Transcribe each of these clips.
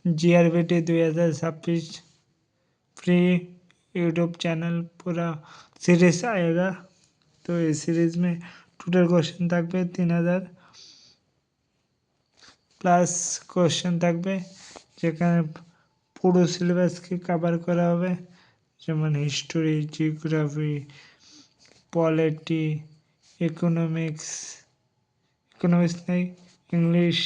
GRBT 2026 free YouTube channel पूरा series आएगा। तो इस सीरीज में टोटल क्वेश्चन থাকবে 3000 প্লাস কোশ্চেন থাকবে, যেখানে পুরো সিলেবাসকে কভার করা হবে, যেমন হিস্টোরি, জিওগ্রাফি, পলিটি, ইকোনমিক্স নেই, ইংলিশ,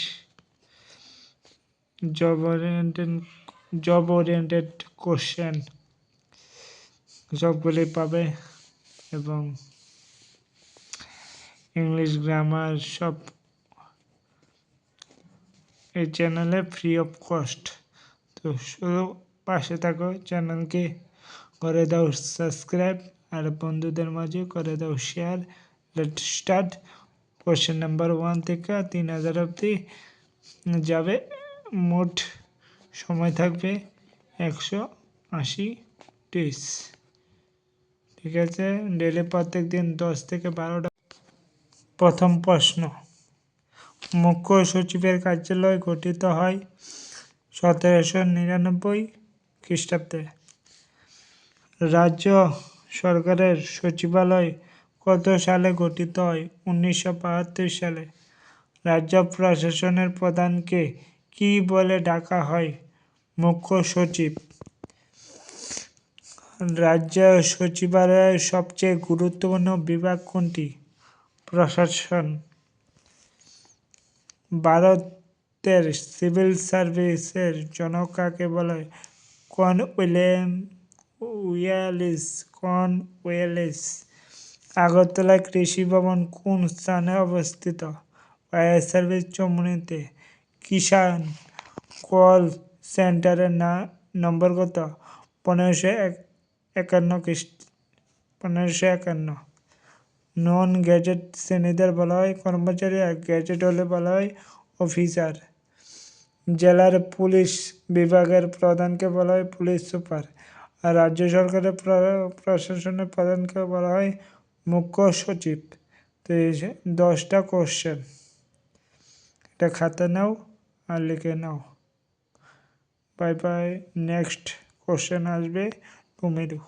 জব ওরিয়েন্টেড কোশ্চেন সবগুলি পাবে, এবং ইংলিশ গ্রামার সব এই চ্যানেলে ফ্রি অফ কস্ট। তো শুধু পাশে থাকো, চ্যানেলকে করে দাও সাবস্ক্রাইব, আর বন্ধুদের মাঝে করে দাও share. Let start. Question number 1 থেকে 3000 অবধি যাবে। মোট সময় থাকবে 180 ডেজ। ঠিক আছে, ডেলি প্রত্যেক দিন 10 থেকে 12টা। প্রথম প্রশ্ন, মুখ্য সচিবের কার্যালয় গঠিত হয় 1799 খ্রিস্টাব্দে। রাজ্য সরকারের সচিবালয় কত সালে গঠিত হয়? 1972 সালে। রাজ্য প্রশাসনের প্রধানকে কি বলে ডাকা হয়? মুখ্য সচিব। রাজ্য সচিবালয়ের সবচেয়ে গুরুত্বপূর্ণ বিভাগ কোনটি? প্রশাসন। ভারতের সিভিল সার্ভিসের জনক কাকে বলে? কর্নওয়ালিস। আগরতলা কৃষি ভবন কোন স্থানে অবস্থিত? ফায়ার সার্ভিস চৌমুহনীতে। কিষাণ কল সেন্টারের নম্বর কত? 1551। নন গেজেট শ্রেণীদের বলা হয় কর্মচারী, আর গেজেট হলে বলা হয় অফিসার। জেলার পুলিশ বিভাগের প্রধানকে বলা হয় পুলিশ সুপার, আর রাজ্য সরকারের প্রশাসনের প্রধানকে বলা হয় মুখ্য সচিব। তো এই 10টা কোশ্চেন, এটা খাতা নাও আর লিখে নাও। Bye bye. নেক্সট কোশ্চেন আসবে টুমেরু।